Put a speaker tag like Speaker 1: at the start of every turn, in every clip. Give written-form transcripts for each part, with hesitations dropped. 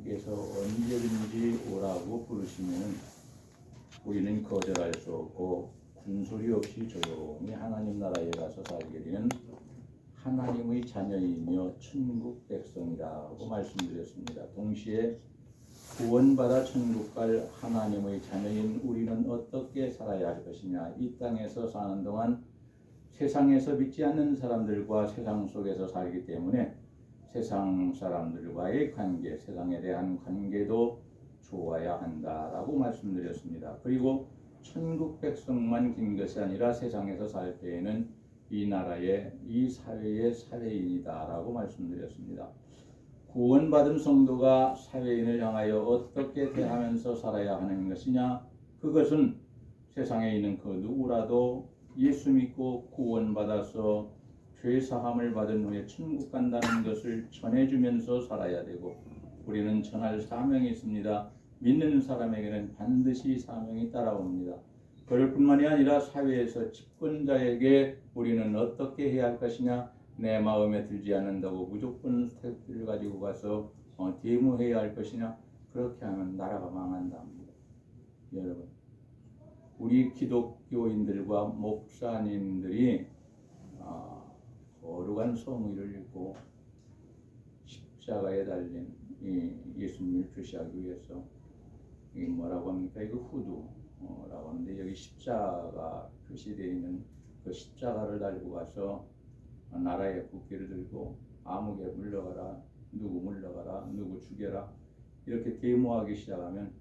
Speaker 1: 하나님께서 언제든지 오라고 부르시면 우리는 거절할 수 없고 군소리 없이 조용히 하나님 나라에 가서 살게 되는 하나님의 자녀이며 천국 백성이라고 말씀드렸습니다. 동시에 구원받아 천국 갈 하나님의 자녀인 우리는 어떻게 살아야 할 것이냐. 이 땅에서 사는 동안 세상에서 믿지 않는 사람들과 세상 속에서 살기 때문에 세상 사람들과의 관계, 세상에 대한 관계도 좋아야 한다라고 말씀드렸습니다. 그리고 천국 백성만 긴 것이 아니라 세상에서 살 때에는 이 나라의, 이 사회의 사회인이다라고 말씀드렸습니다. 구원받은 성도가 사회인을 향하여 어떻게 대하면서 살아야 하는 것이냐? 그것은 세상에 있는 그 누구라도 예수 믿고 구원받아서 죄 사함을 받은 후에 천국 간다는 것을 전해주면서 살아야 되고, 우리는 전할 사명이 있습니다. 믿는 사람에게는 반드시 사명이 따라옵니다. 그럴 뿐만이 아니라 사회에서 집권자에게 우리는 어떻게 해야 할 것이냐? 내 마음에 들지 않는다고 무조건 스태프를 가지고 가서 대무해야 할 것이냐? 그렇게 하면 나라가 망한답니다. 여러분, 우리 기독교인들과 목사님들이 거룩한 성의를 읽고 십자가에 달린 이 예수님을 표시하기 위해서 이 뭐라고 합니까? 이거 후두라고 하는데, 여기 십자가 표시되어 있는 그 십자가를 달고 가서 나라의 국기를 들고 아무개 물러가라, 누구 물러가라, 누구 죽여라, 이렇게 데모하기 시작하면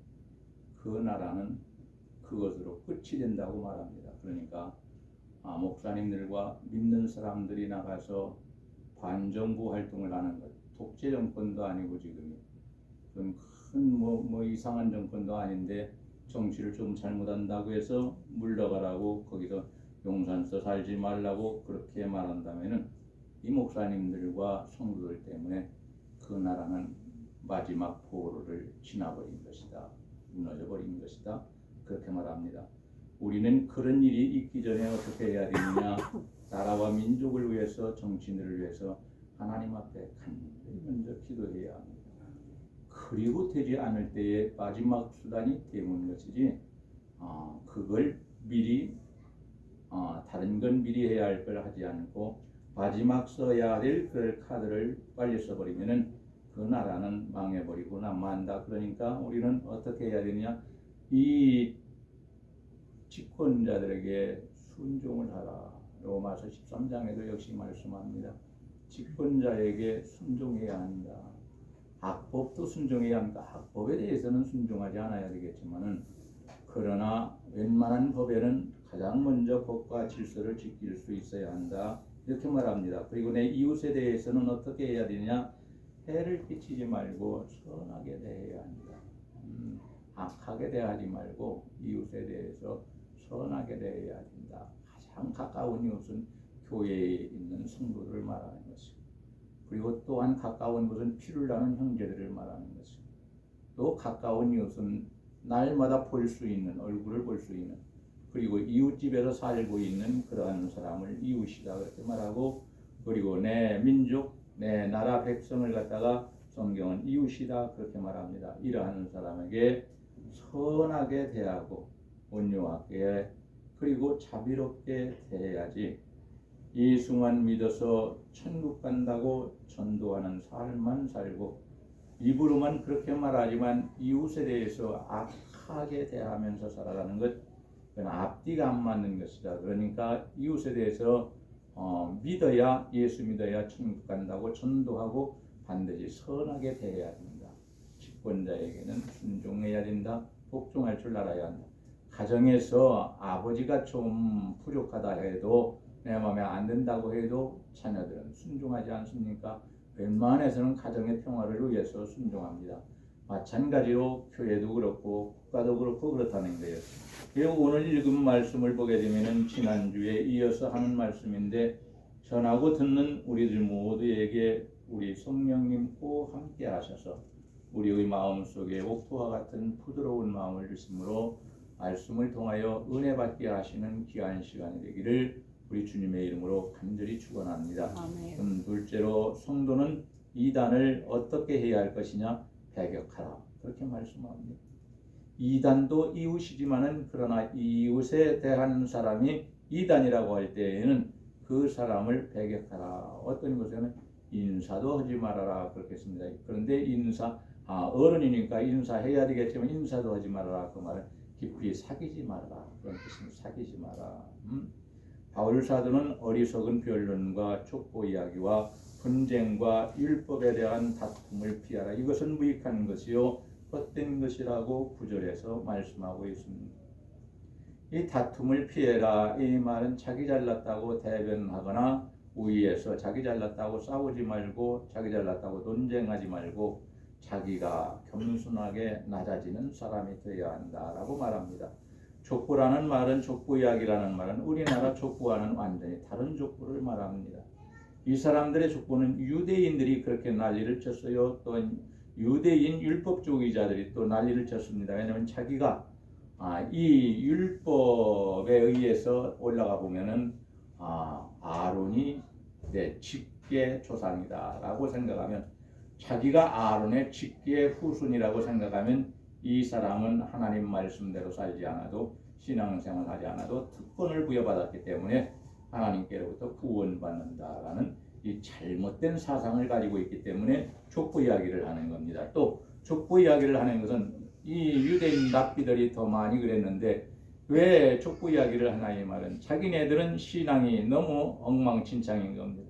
Speaker 1: 그 나라는 그것으로 끝이 된다고 말합니다. 그러니까 목사님들과 믿는 사람들이 나가서 반정부 활동을 하는 것, 독재 정권도 아니고 지금 큰 이상한 정권도 아닌데 정치를 좀 잘못한다고 해서 물러가라고, 거기서 용산서 살지 말라고 그렇게 말한다면은 이 목사님들과 성도들 때문에 그 나라는 마지막 포로를 지나버린 것이다, 무너져버린 것이다, 그렇게 말합니다. 우리는 그런 일이 있기 전에 어떻게 해야 되느냐? 나라와 민족을 위해서, 정치인들을 위해서 하나님 앞에 간절히 먼저 기도해야 합니다. 그리고 되지 않을 때에 마지막 수단이 되는 것이지, 그걸 미리 다른 건 미리 해야 할 걸 하지 않고 마지막 써야 될 그 카드를 빨리 써버리면은 그 나라는 망해버리고 난무한다. 그러니까 우리는 어떻게 해야 되느냐? 이 집권자들에게 순종을 하라. 로마서 13장에도 역시 말씀합니다. 집권자에게 순종해야 한다. 악법도 순종해야 합니다. 악법에 대해서는 순종하지 않아야 되겠지만은, 그러나 웬만한 법에는 가장 먼저 법과 질서를 지킬 수 있어야 한다, 이렇게 말합니다. 그리고 내 이웃에 대해서는 어떻게 해야 되냐? 해를 끼치지 말고 선하게 대해야 합니다. 악하게 대하지 말고 이웃에 대해서 선하게 대해야 된다. 가장 가까운 이웃은 교회에 있는 성도들을 말하는 것이고, 그리고 또한 가까운 것은 피를 나눈 형제들을 말하는 것이고, 또 가까운 이웃은 날마다 볼 수 있는, 얼굴을 볼 수 있는, 그리고 이웃집에서 살고 있는 그러한 사람을 이웃이다, 그렇게 말하고, 그리고 내 민족, 내 나라 백성을 갖다가 성경은 이웃이다, 그렇게 말합니다. 이러한 사람에게 선하게 대하고 온유하게, 그리고 자비롭게 대해야지 예수만 믿어서 천국 간다고 전도하는 삶만 살고 입으로만 그렇게 말하지만 이웃에 대해서 악하게 대하면서 살아가는 것, 그건 앞뒤가 안 맞는 것이다. 그러니까 이웃에 대해서 믿어야, 예수 믿어야 천국 간다고 전도하고 반드시 선하게 대해야 된다. 집권자에게는 순종해야 된다. 복종할 줄 알아야 한다. 가정에서 아버지가 좀 부족하다 해도, 내 마음에 안 든다고 해도 자녀들은 순종하지 않습니까? 웬만해서는 가정의 평화를 위해서 순종합니다. 마찬가지로 교회도 그렇고 국가도 그렇고 그렇다는 거예요. 그리고 오늘 읽은 말씀을 보게 되면 지난주에 이어서 하는 말씀인데, 전하고 듣는 우리들 모두에게 우리 성령님 꼭 함께 하셔서 우리의 마음속에 옥토와 같은 부드러운 마음을 주심으로 말씀을 통하여 은혜 받게 하시는 귀한 시간이 되기를 우리 주님의 이름으로 간절히 축원합니다. 둘째로 성도는 이단을 어떻게 해야 할 것이냐? 배격하라 그렇게 말씀합니다. 이단도 이웃이지만은 그러나 이웃에 대한 사람이 이단이라고 할 때에는 그 사람을 배격하라. 어떤 곳에는 인사도 하지 말아라 그렇게 했습니다. 그런데 어른이니까 인사해야 되겠지만 인사도 하지 말아라 그 말은 깊이 사귀지 말아라 그런 뜻입니다. 사귀지 마라. 바울 사도는 어리석은 변론과 족보 이야기와 분쟁과 율법에 대한 다툼을 피하라. 이것은 무익한 것이요 헛된 것이라고 구절에서 말씀하고 있습니다. 이 다툼을 피해라. 이 말은 자기 잘났다고 대변하거나 우위에서 자기 잘났다고 싸우지 말고 자기 잘났다고 논쟁하지 말고 자기가 겸손하게 낮아지는 사람이 되어야 한다라고 말합니다. 족보라는 말은 족보 이야기라는 말은 우리나라 족보와는 완전히 다른 족보를 말합니다. 이 사람들의 족보는 유대인들이 그렇게 난리를 쳤어요. 또 유대인 율법주의자들이 또 난리를 쳤습니다. 왜냐하면 자기가 이 율법에 의해서 올라가 보면은 아론이 내 직계 조상이다라고 생각하면 자기가 아론의 직계 후손이라고 생각하면 이 사람은 하나님 말씀대로 살지 않아도 신앙생활하지 않아도 특권을 부여받았기 때문에 하나님께로부터 구원받는다라는 이 잘못된 사상을 가지고 있기 때문에 족보 이야기를 하는 겁니다. 또 족보 이야기를 하는 것은 이 유대인 랍비들이 더 많이 그랬는데 왜 족보 이야기를 하나 이 말은 자기네들은 신앙이 너무 엉망진창인 겁니다.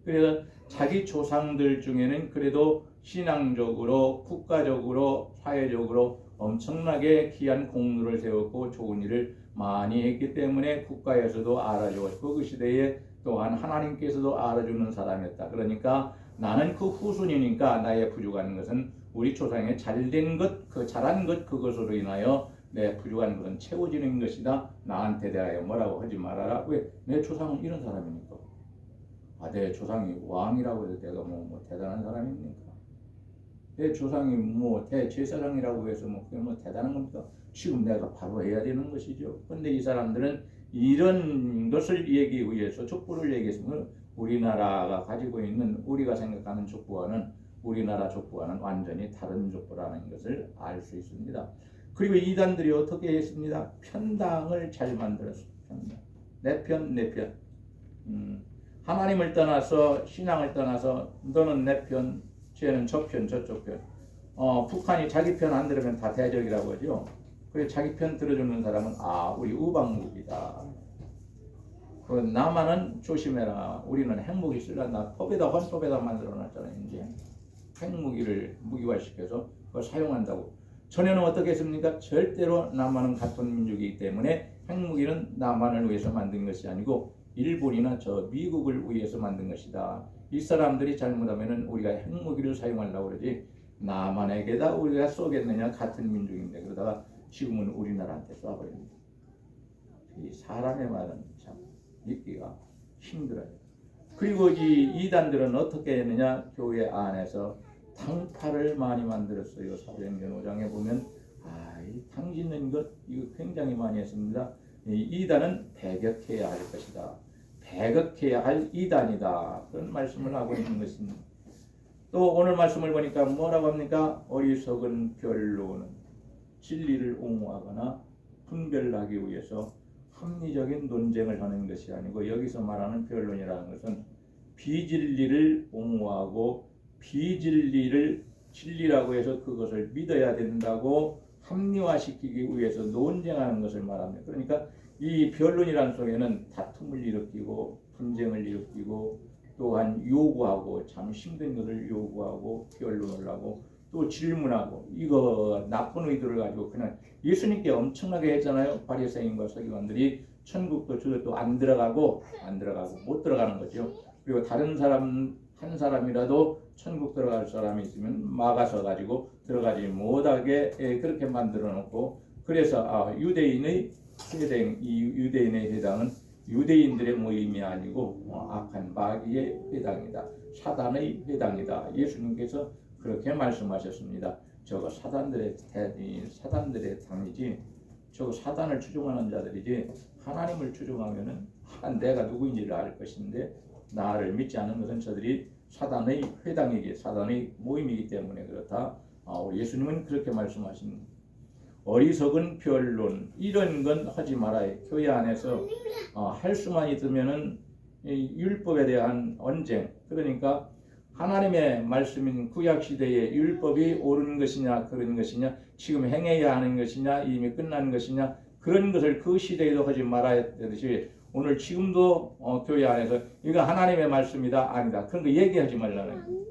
Speaker 1: 그래서 자기 조상들 중에는 그래도 신앙적으로 국가적으로 사회적으로 엄청나게 귀한 공로를 세웠고 좋은 일을 많이 했기 때문에 국가에서도 알아주었고 그 시대에 또한 하나님께서도 알아주는 사람이었다. 그러니까 나는 그 후손이니까 나의 부족한 것은 우리 조상의 잘된 것, 그 잘한 것 그것으로 인하여 내 부족한 것은 채워지는 것이다. 나한테 대하여 뭐라고 하지 말아라. 왜? 내 조상은 이런 사람이니까. 내 조상이 왕이라고 해서 내가 뭐 대단한 사람입니까? 내 조상이 대제사장이라고 해서 그게 대단한 겁니까? 지금 내가 바로 해야 되는 것이죠. 그런데 이 사람들은 이런 것을 얘기하기 위해서 족보를 얘기했으면 우리나라가 가지고 있는 우리가 생각하는 족보와는 우리나라 족보와는 완전히 다른 족보라는 것을 알 수 있습니다. 그리고 이단들이 어떻게 했습니다? 편당을 잘 만들었어요. 편당. 내 편, 내 편. 하나님을 떠나서 신앙을 떠나서 너는 내 편, 쟤는 저 편, 저쪽 편. 북한이 자기 편 안 들으면 다 대적이라고 하죠. 그래서 자기 편 들어주는 사람은 우리 우방국이다. 그 남한은 조심해라. 우리는 핵무기 쓰려나 헌법에다 만들어놨잖아요. 이제 핵무기를 무기화시켜서 그걸 사용한다고. 전에는 어떻게 했습니까? 절대로 남한은 같은 민족이기 때문에 핵무기는 남한을 위해서 만든 것이 아니고 일본이나 저 미국을 위해서 만든 것이다. 이 사람들이 잘못하면은 우리가 핵무기를 사용하려고 그러지 남한에게다 우리가 쏘겠느냐. 같은 민족인데 그러다가 지금은 우리나라한테 쏴버립니다. 이 사람의 말은 참 믿기가 힘들어요. 그리고 이 이단들은 어떻게 했느냐. 교회 안에서 당파를 많이 만들었어요. 사도행전 5장에 보면 이 당짓는 것 이거 굉장히 많이 했습니다. 이 이단은 배격해야 할 것이다. 배격해야 할 이단이다. 그런 말씀을 하고 있는 것입니다. 또 오늘 말씀을 보니까 뭐라고 합니까? 어리석은 변론은 진리를 옹호하거나 분별하기 위해서 합리적인 논쟁을 하는 것이 아니고 여기서 말하는 변론이라는 것은 비진리를 옹호하고 비진리를 진리라고 해서 그것을 믿어야 된다고 합리화시키기 위해서 논쟁하는 것을 말합니다. 그러니까 이 변론이라는 속에는 다툼을 일으키고 분쟁을 일으키고 또한 요구하고 참 힘든 것을 요구하고 변론을 하고 또 질문하고 이거 나쁜 의도를 가지고 그냥 예수님께 엄청나게 했잖아요. 바리새인과 서기관들이 천국도 저것도 안 들어가고 못 들어가는 거죠. 그리고 다른 사람 한 사람이라도 천국 들어갈 사람이 있으면 막아서 가지고 들어가지 못하게 그렇게 만들어 놓고 그래서 유대인의 회당은 유대인들의 모임이 아니고 악한 마귀의 회당이다. 사단의 회당이다. 예수님께서 그렇게 말씀하셨습니다. 저거 사단들의 당이지 저거 사단을 추종하는 자들이지 하나님을 추종하면은 내가 누구인지를 알 것인데 나를 믿지 않는 것은 저들이 사단의 회당이기 사단의 모임이기 때문에 그렇다. 우리 예수님은 그렇게 말씀하십니다. 어리석은 변론 이런 건 하지 말아요. 교회 안에서 할 수만 있으면은 이 율법에 대한 언쟁, 그러니까 하나님의 말씀인 구약 시대의 율법이 옳은 것이냐 그런 것이냐, 지금 행해야 하는 것이냐 이미 끝난 것이냐, 그런 것을 그 시대에도 하지 말아야 되듯이 오늘 지금도 교회 안에서 이거 하나님의 말씀이다 아니다 그런 거 얘기하지 말라는 거예요.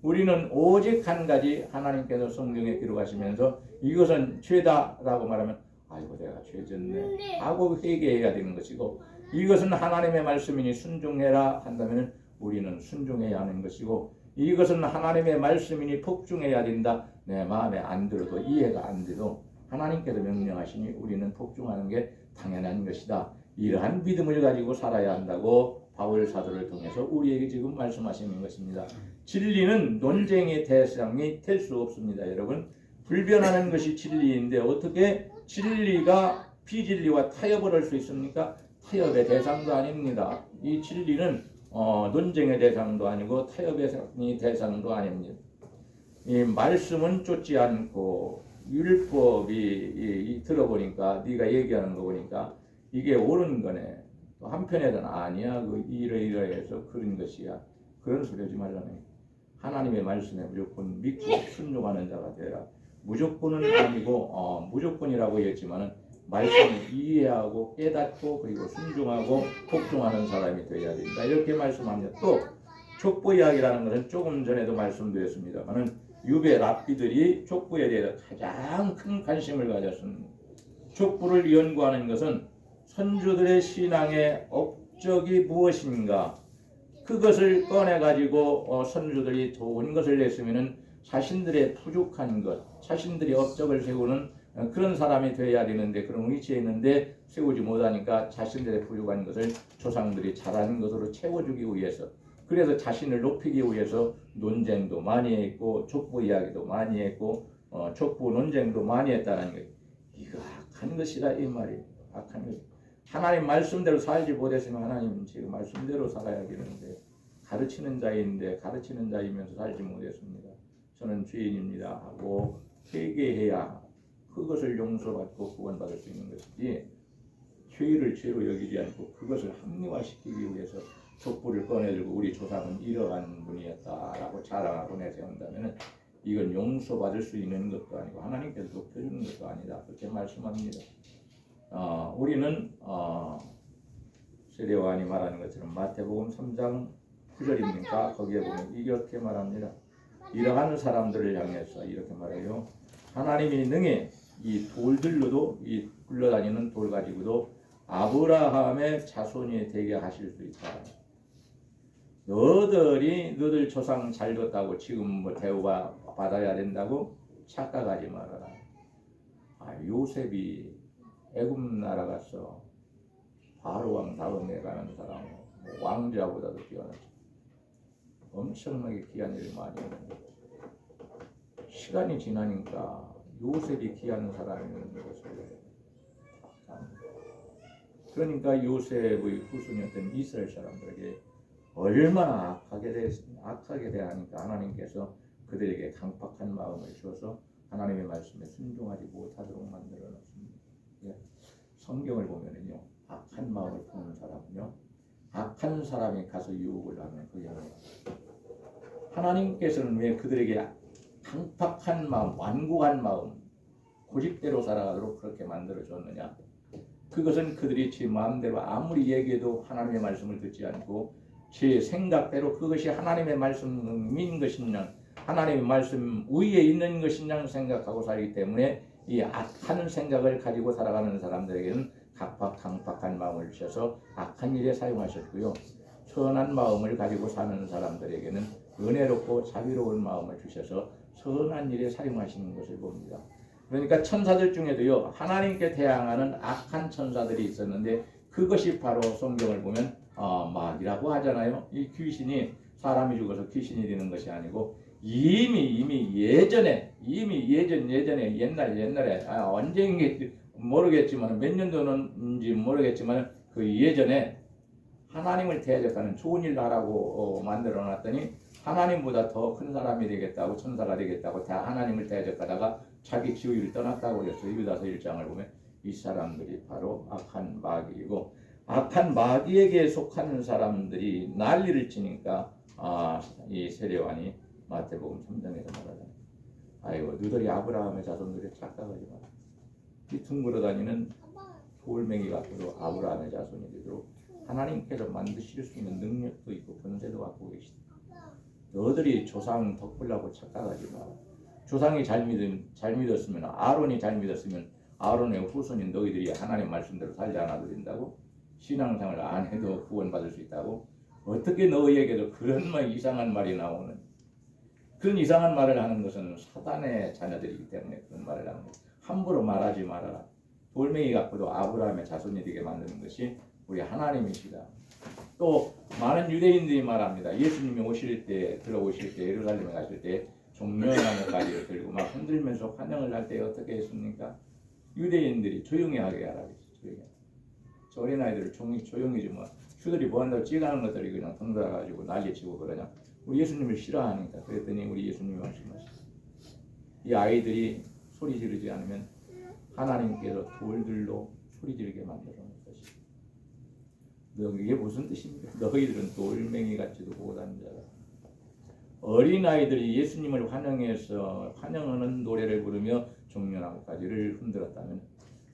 Speaker 1: 우리는 오직 한 가지, 하나님께서 성경에 기록하시면서 이것은 죄다라고 말하면 아이고 내가 죄졌네 하고 회개해야 되는 것이고, 이것은 하나님의 말씀이니 순종해라 한다면 우리는 순종해야 하는 것이고, 이것은 하나님의 말씀이니 복종해야 된다, 내 마음에 안 들어도 이해가 안 돼도 하나님께서 명령하시니 우리는 복종하는 게 당연한 것이다, 이러한 믿음을 가지고 살아야 한다고 바울 사도를 통해서 우리에게 지금 말씀하시는 것입니다. 진리는 논쟁의 대상이 될 수 없습니다. 여러분, 불변하는 것이 진리인데 어떻게 진리가 비진리와 타협을 할 수 있습니까? 타협의 대상도 아닙니다. 이 진리는 논쟁의 대상도 아니고 타협의 대상도 아닙니다. 이 말씀은 쫓지 않고 율법이 들어보니까 네가 얘기하는 거 보니까 이게 옳은 거네. 또 한편에는 아니야. 그 이러이러해서 그런 것이야. 그런 소리 하지 말라네. 하나님의 말씀에 무조건 믿고 순종하는 자가 되라. 무조건은 아니고 무조건이라고 했지만은 말씀을 이해하고 깨닫고 그리고 순종하고 복종하는 사람이 되어야 된다. 이렇게 말씀합니다. 또 족보 이야기라는 것은 조금 전에도 말씀드렸습니다만은 유배 랍비들이 족보에 대해서 가장 큰 관심을 가졌습니다. 족보를 연구하는 것은 선조들의 신앙의 업적이 무엇인가, 그것을 꺼내가지고 선조들이 좋은 것을 냈으면 자신들의 부족한 것, 자신들이 업적을 세우는 그런 사람이 되어야 되는데 그런 위치에 있는데 세우지 못하니까 자신들의 부족한 것을 조상들이 잘하는 것으로 채워주기 위해서, 그래서 자신을 높이기 위해서 논쟁도 많이 했고 족보 이야기도 많이 했고 족보 논쟁도 많이 했다는 거예요. 이거 악한 것이다 이 말이에요. 악한 것. 하나님 말씀대로 살지 못했으면 하나님은 지금 말씀대로 살아야 되는데 가르치는 자인데 가르치는 자이면서 살지 못했습니다. 저는 죄인입니다 하고 회개해야 그것을 용서받고 구원받을 수 있는 것이지, 죄를 죄로 여기지 않고 그것을 합리화시키기 위해서 족보를 꺼내들고 우리 조상은 이러한 분이었다라고 자랑하고 내세운다면 이건 용서받을 수 있는 것도 아니고 하나님께서 높여주는 것도 아니다, 그렇게 말씀합니다. 우리는 세례요한이 말하는 것처럼 마태복음 3장 9절입니까? 거기에 보면 이렇게 말합니다. 이러한 사람들을 향해서 이렇게 말해요. 하나님이 능히 이 돌들로도, 이 굴러다니는 돌 가지고도 아브라함의 자손이 되게 하실 수 있다. 너들 조상 잘 뒀다고 지금 뭐 대우가 받아야 된다고 착각하지 말아라. 요셉이 애굽 나라 가서 바로 왕 다음에 가는 사람, 왕자보다도 뛰어나죠. 엄청나게 귀한 일을 많이 했는데 시간이 지나니까 요셉이 귀한 사람이라는 것을, 그러니까 요셉의 후손이었던 이스라엘 사람들에게 얼마나 악하게 대하니까 하나님께서 그들에게 강팍한 마음을 주어서 하나님의 말씀에 순종하지 못하도록 만들어 놨습니다. 성경을 보면은요, 악한 마음을 품는 사람은요, 악한 사람이 가서 유혹을 하면 그게 아니라 하나님께서는 왜 그들에게 강팍한 마음, 완고한 마음, 고집대로 살아가도록 그렇게 만들어 줬느냐? 그것은 그들이 제 마음대로 아무리 얘기해도 하나님의 말씀을 듣지 않고 제 생각대로 그것이 하나님의 말씀인 것이냐, 하나님의 말씀 위에 있는 것이냐 생각하고 살기 때문에 이 악한 생각을 가지고 살아가는 사람들에게는 강팍한 마음을 주셔서 악한 일에 사용하셨고요. 선한 마음을 가지고 사는 사람들에게는 은혜롭고 자비로운 마음을 주셔서 선한 일에 사용하시는 것을 봅니다. 그러니까 천사들 중에도요, 하나님께 대항하는 악한 천사들이 있었는데 그것이 바로 성경을 보면 마귀라고 하잖아요. 이 귀신이 사람이 죽어서 귀신이 되는 것이 아니고 이미 예전에 옛날에 언제인지 모르겠지만 몇 년도는지 모르겠지만 그 예전에 하나님을 대적하는 좋은 일 하라고 만들어 놨더니 하나님보다 더 큰 사람이 되겠다고 천사가 되겠다고 다 하나님을 대적하다가 자기 지위를 떠났다고 그랬어요. 유다서 1장을 보면 이 사람들이 바로 악한 마귀이고 악한 마귀에게 속하는 사람들이 난리를 치니까 이 세례관이 마태복음 3장에서 말하잖아요. 아이고 너희들이 아브라함의 자손들이 착각하지 마라. 이 둥그러 다니는 돌멩이 같아도 아브라함의 자손이 되도록 하나님께서 만드실 수 있는 능력도 있고 권세도 갖고 계시다. 너희들이 조상 덕불라고 착각하지 마라. 조상이 잘 믿었으면 아론이 잘 믿었으면 아론의 후손인 너희들이 하나님 말씀대로 살지 않아도 된다고? 신앙생활을 안 해도 구원받을 수 있다고? 어떻게 너희에게도 그런 이상한 말이 나오는? 그런 이상한 말을 하는 것은 사단의 자녀들이기 때문에 그런 말을 하는 거예요. 함부로 말하지 말아라. 돌멩이 갖고도 아브라함의 자손이 되게 만드는 것이 우리 하나님이시다. 또 많은 유대인들이 말합니다. 예수님이 들어오실 때 예루살렘에 가실 때 종려나무 가지를 들고 막 흔들면서 환영을 할 때 어떻게 했습니까? 유대인들이 조용히 하게 하라 그랬어요. 저 어린아이들을 조용히 좀 휴들이 뭐한다고 찌가는 것들이 그냥 덩달아가지고 난리치고 그러냐. 우리 예수님을 싫어하니까. 그랬더니 우리 예수님이 말씀하셨어요. 이 아이들이 소리 지르지 않으면 하나님께서 돌들로 소리 지르게 만들어 놓은 것이다. 이게 무슨 뜻입니까? 너희들은 돌멩이 같지도 못한 자라. 어린아이들이 예수님을 환영하는 노래를 부르며 종려나무가지를 흔들었다면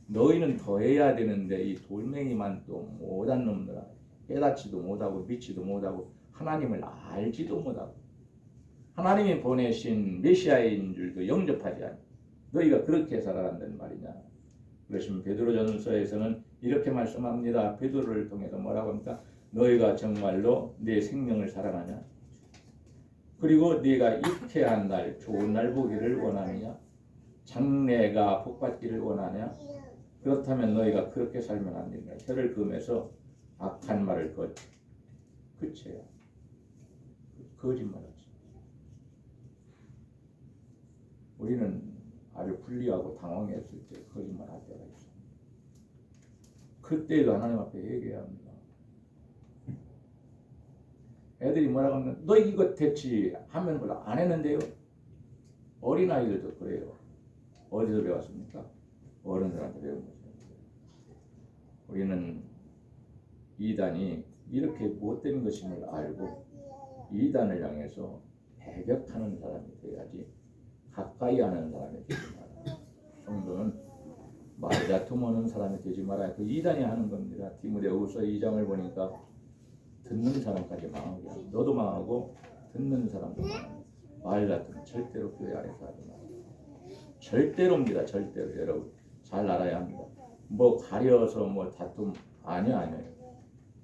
Speaker 1: 너희는 더 해야 되는데 이 돌멩이만 또 못한 놈들아. 깨닫지도 못하고 믿지도 못하고 하나님을 알지도 못하고 하나님이 보내신 메시아인 줄도 영접하지 않아. 너희가 그렇게 살아간다는 말이냐. 그러시면 베드로전서에서는 이렇게 말씀합니다. 베드로를 통해서 뭐라고 합니까? 너희가 정말로 내 생명을 사랑하냐? 그리고 네가 잉태한 날 좋은 날 보기를 원하느냐? 장래가 복받기를 원하냐? 그렇다면 너희가 그렇게 살면 안 된다. 혀를 금해서 악한 말을 그쳐야 거짓말하지. 우리는 아주 불리하고 당황했을 때 거짓말할 때가 있어. 그때도 하나님 앞에 얘기해야 합니다. 애들이 뭐라고 하면 너 이거 됐지 하면 뭐라 안 했는데요. 어린아이들도 그래요. 어디서 배웠습니까? 어른들한테 배운 거죠. 우리는 이단이 이렇게 못된 것임을 알고 이단을 향해서 배격하는 사람이 돼야지 가까이 하는 사람이 되지 마라. 성도는 말다툼하는 사람이 되지 마라. 그 이단이 하는 겁니다. 디모데후서 2장을 보니까 듣는 사람까지 망하고 너도 망하고 듣는 사람도 망하고 말다툼 절대로 교회 안에서 하지 마라. 절대로입니다. 절대로 여러분 잘 알아야 합니다. 뭐 가려서 뭐 다툼 아니에요.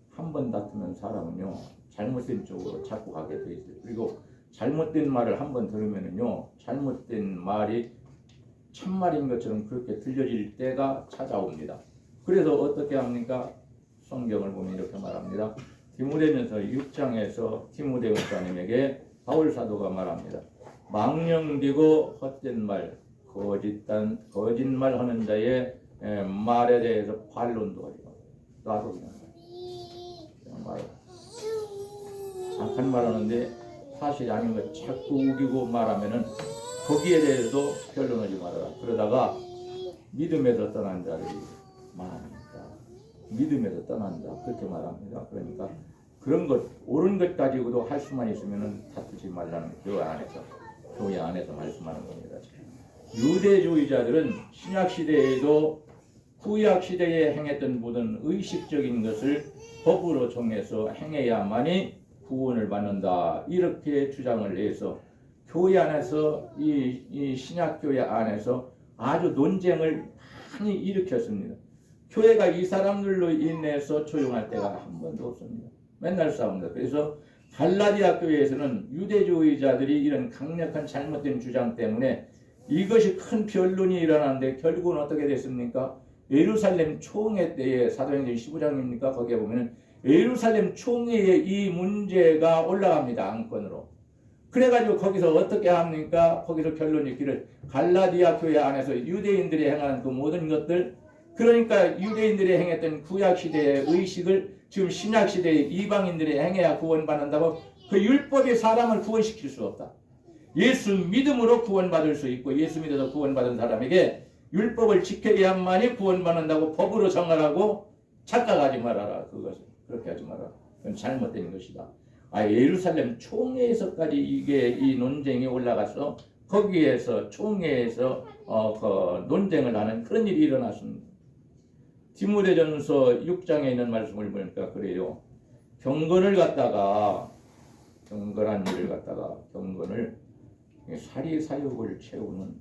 Speaker 1: 한 번 다투면 사람은요 잘못된 쪽으로 자꾸 가게 돼 있어요. 그리고 잘못된 말을 한 번 들으면은요 잘못된 말이 참말인 것처럼 그렇게 들려질 때가 찾아옵니다. 그래서 어떻게 합니까? 성경을 보면 이렇게 말합니다. 디모데전서 6장에서 디모데 목사님에게 바울 사도가 말합니다. 망령되고 헛된 말, 거짓말하는 자의 말에 대해서 반론도 하지 마. 놔도 그냥 말. 악한 말하는데 사실이 아닌 걸 자꾸 우기고 말하면은 거기에 대해서도 변론하지 말아라. 그러다가 믿음에서 떠난 자들이 많으니까 믿음에서 떠난다 그렇게 말합니다. 그러니까 그런 것 옳은 것 가지고도 할 수만 있으면은 다투지 말라는 교회 안에서 말씀하는 겁니다. 유대주의자들은 신약 시대에도 구약 시대에 행했던 모든 의식적인 것을 법으로 정해서 행해야만이 구원을 받는다 이렇게 주장을 해서 교회 안에서 이 신약 교회 안에서 아주 논쟁을 많이 일으켰습니다. 교회가 이 사람들로 인해서 조용할 때가 한 번도 없습니다. 맨날 싸웁니다. 그래서 갈라디아 교회에서는 유대주의자들이 이런 강력한 잘못된 주장 때문에 이것이 큰 변론이 일어나는데 결국은 어떻게 됐습니까? 예루살렘 총회 때에 사도행전 15장입니까? 거기에 보면 예루살렘 총회에 이 문제가 올라갑니다. 안건으로. 그래가지고 거기서 어떻게 합니까? 거기서 결론이 있기를 갈라디아 교회 안에서 유대인들이 행하는 그 모든 것들 그러니까 유대인들이 행했던 구약시대의 의식을 지금 신약시대의 이방인들이 행해야 구원받는다고 그 율법이 사람을 구원시킬 수 없다. 예수 믿음으로 구원받을 수 있고 예수 믿어서 구원받은 사람에게 율법을 지켜야만이 구원받는다고 법으로 정하라고 착각하지 말아라. 그것을 그렇게 하지 마라. 그건 잘못된 것이다. 예루살렘 총회에서까지 이게 이 논쟁이 올라가서 거기에서 총회에서 그 논쟁을 하는 그런 일이 일어났습니다. 디모데전서 6장에 있는 말씀을 보니까 그래요. 경건을 갖다가 경건한 일을 갖다가 경건을 사리사욕을 채우는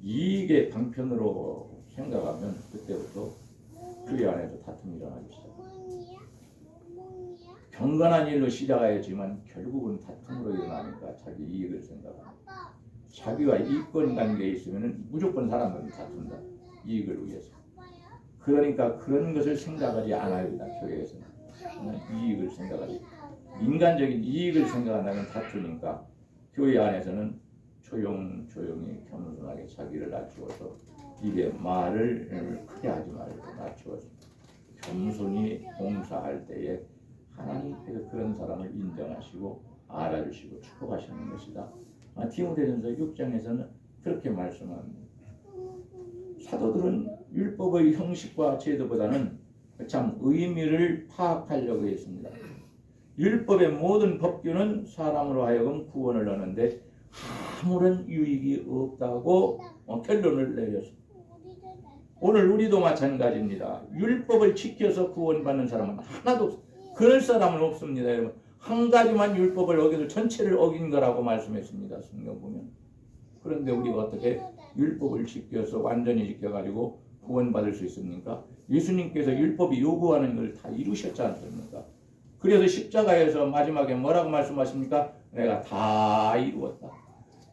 Speaker 1: 이익의 방편으로 생각하면 그때부터 교회 안에서 다툼이 일어나기 시작합니다. 경건한 일로 시작하였지만 결국은 다툼으로 일어나니까 자기 이익을 생각합니다. 자기와 이권 관계에 있으면 무조건 사람들은 다툰다. 이익을 위해서. 그러니까 그런 것을 생각하지 않아야 된다. 교회에서는 이익을 생각하지. 인간적인 이익을 생각한다면 다투니까 교회 안에서는 조용히 겸손하게 자기를 낮추어서 입에 말을 크게 하지 말고 낮추어서 겸손히 봉사할 때에 하나님께서 그런 사람을 인정하시고 알아주시고 축복하시는 것이다. 디모데전서 6장에서는 그렇게 말씀합니다. 사도들은 율법의 형식과 제도보다는 참 의미를 파악하려고 했습니다. 율법의 모든 법규는 사람으로 하여금 구원을 얻는데 아무런 유익이 없다고 결론을 내렸습니다. 오늘 우리도 마찬가지입니다. 율법을 지켜서 구원받는 사람은 하나도 없습니다. 그럴 사람은 없습니다. 여러분. 한 가지만 율법을 어겨도 전체를 어긴 거라고 말씀했습니다. 성경 보면. 그런데 우리가 어떻게 율법을 지켜서 완전히 지켜가지고 구원받을 수 있습니까? 예수님께서 율법이 요구하는 걸 다 이루셨지 않습니까? 그래서 십자가에서 마지막에 뭐라고 말씀하십니까? 내가 다 이루었다.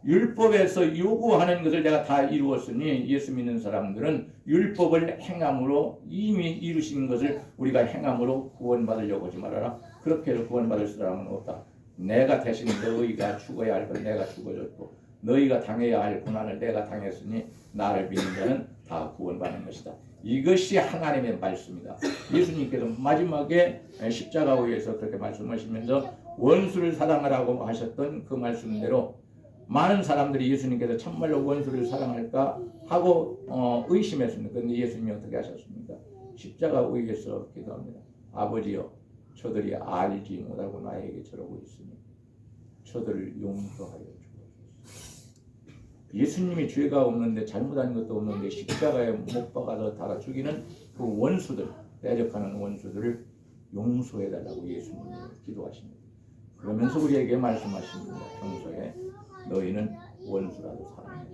Speaker 1: 율법에서 요구하는 것을 내가 다 이루었으니 예수 믿는 사람들은 율법을 행함으로 이미 이루신 것을 우리가 행함으로 구원받으려고 하지 말아라. 그렇게 해서 구원받을 사람은 없다. 내가 대신 너희가 죽어야 할 걸 내가 죽어줬고 너희가 당해야 할 고난을 내가 당했으니 나를 믿는 자는 다 구원받는 것이다. 이것이 하나님의 말씀이다. 예수님께서 마지막에 십자가에서 그렇게 말씀하시면서 원수를 사랑하라고 하셨던 그 말씀대로 많은 사람들이 예수님께서 참말로 원수를 사랑할까 하고 의심했습니다. 그런데 예수님이 어떻게 하셨습니까? 십자가 위에서 기도합니다. 아버지여, 저들이 알지 못하고 나에게 저러고 있으니 저들을 용서하여 주옵소서. 예수님이 죄가 없는데 잘못한 것도 없는데 십자가에 못 박아서 달아 죽이는 그 원수들, 대적하는 원수들을 용서해달라고 예수님이 기도하십니다. 그러면서 우리에게 말씀하십니다. 평소에 너희는 원수라도 사랑해.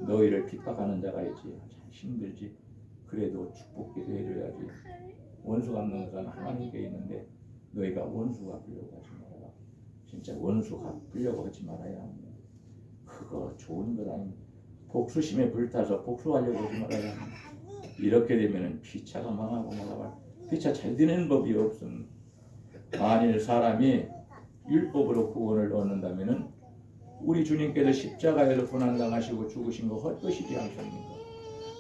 Speaker 1: 너희를 핍박하는 자가 있지. 참 힘들지. 그래도 축복기도 해줘야지. 원수 갚는 것은 하나님께 있는데 너희가 원수 갚으려고 하지 말아라. 진짜 원수 갚으려고 하지 말아야 합니다. 그거 좋은 것 아닙니다. 복수심에 불타서 복수하려고 하지 말아야 합니다. 이렇게 되면 피차가 망하고 피차 잘 되는 법이 없습니다. 만일 사람이 율법으로 구원을 얻는다면 우리 주님께서 십자가에서 고난당하시고 죽으신 거 헛것이지 않습니까?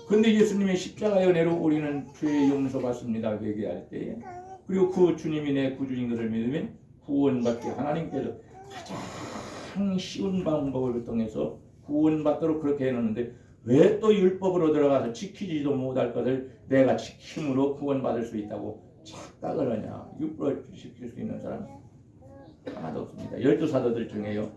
Speaker 1: 근데 예수님의 십자가의 은혜로 우리는 죄의 용서받습니다. 회개할 때에. 그리고 그 주님이 내 구주인 것을 믿으면 구원받게 하나님께서 가장 쉬운 방법을 통해서 구원받도록 그렇게 해놓는데 왜 또 율법으로 들어가서 지키지도 못할 것을 내가 지킴으로 구원받을 수 있다고 착각을 하냐. 율법을 지킬 수 있는 사람 하나도 없습니다. 12사도들 중에요.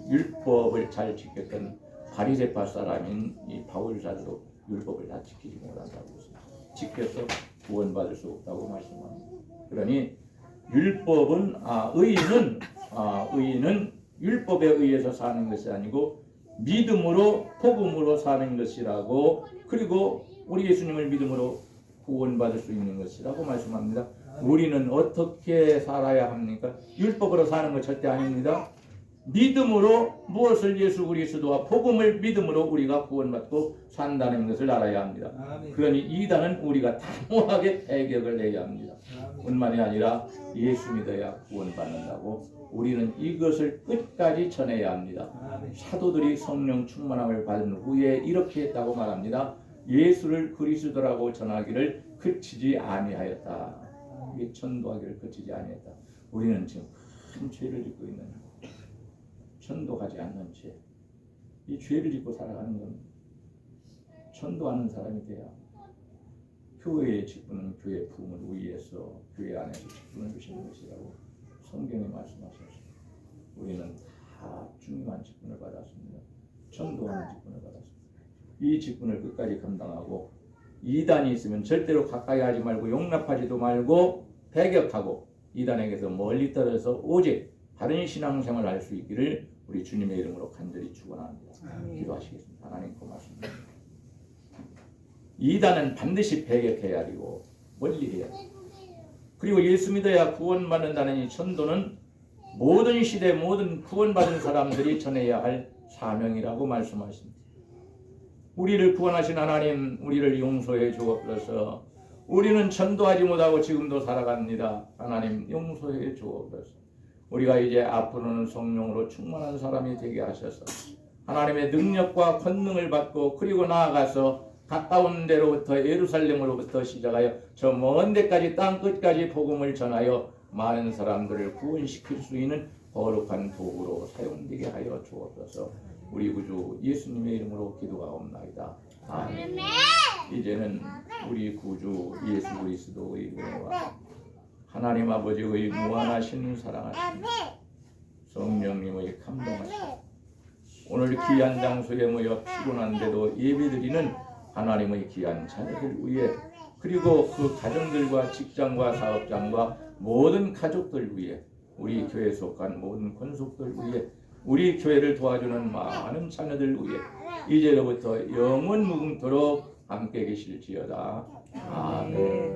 Speaker 1: 율법을 잘 지켰던 바리새파 사람인 이 바울 사도 율법을 다 지키지 못한다고 했습니다. 지켜서 구원받을 수 없다고 말씀합니다. 그러니 율법은 의인은 율법에 의해서 사는 것이 아니고 믿음으로 복음으로 사는 것이라고 그리고 우리 예수님을 믿음으로 구원받을 수 있는 것이라고 말씀합니다. 우리는 어떻게 살아야 합니까? 율법으로 사는 것 절대 아닙니다. 믿음으로 무엇을 예수 그리스도와 복음을 믿음으로 우리가 구원받고 산다는 것을 알아야 합니다. 그러니 이단은 우리가 단호하게 대격을 해야 합니다. 뿐만이 아니라 예수 믿어야 구원받는다고 우리는 이것을 끝까지 전해야 합니다. 사도들이 성령 충만함을 받은 후에 이렇게 했다고 말합니다. 예수를 그리스도라고 전하기를 그치지 아니하였다. 이게 전도하기를 그치지 아니했다. 우리는 지금 큰 죄를 짓고 있는 천도하지 않는 죄. 이 죄를 짓고 살아가는 건 천도하는 사람이 돼야 교회의 직분은 교회 부흥을 위해서 교회 안에서 직분을 주시는 것이라고 성경에 말씀하셨습니다. 우리는 다 중요한 직분을 받았습니다. 전도하는 직분을 받았습니다. 이 직분을 끝까지 감당하고 이단이 있으면 절대로 가까이 하지 말고 용납하지도 말고 배격하고 이단에게서 멀리 떨어져서 오직 바른 신앙생활을 할 수 있기를 우리 주님의 이름으로 간절히 축원합니다. 기도하시겠습니다. 하나님 고맙습니다. 이단은 반드시 배격해야 하고 멀리 해야 합니다. 그리고 예수 믿어야 구원받는다는 이 전도는 모든 시대 모든 구원받은 사람들이 전해야 할 사명이라고 말씀하십니다. 우리를 구원하신 하나님, 우리를 용서해 주옵소서. 우리는 전도하지 못하고 지금도 살아갑니다. 하나님 용서해 주옵소서. 우리가 이제 앞으로는 성령으로 충만한 사람이 되게 하셔서 하나님의 능력과 권능을 받고 그리고 나아가서 가까운 데로부터 예루살렘으로부터 시작하여 저 먼 데까지 땅 끝까지 복음을 전하여 많은 사람들을 구원시킬 수 있는 거룩한 도구로 사용되게 하여 주옵소서. 우리 구주 예수님의 이름으로 기도하옵나이다. 아멘. 이제는 우리 구주 예수 그리스도의 은혜와 하나님 아버지의 무한하신 사랑하심 성령님의 감동하심 오늘 귀한 장소에 모여 피곤한데도 예배드리는 하나님의 귀한 자녀들 위해 그리고 그 가정들과 직장과 사업장과 모든 가족들 위해 우리 교회에 속한 모든 권속들 위해 우리 교회를 도와주는 많은 자녀들 위해 이제로부터 영원 무궁토록 함께 계실지어다. 아멘.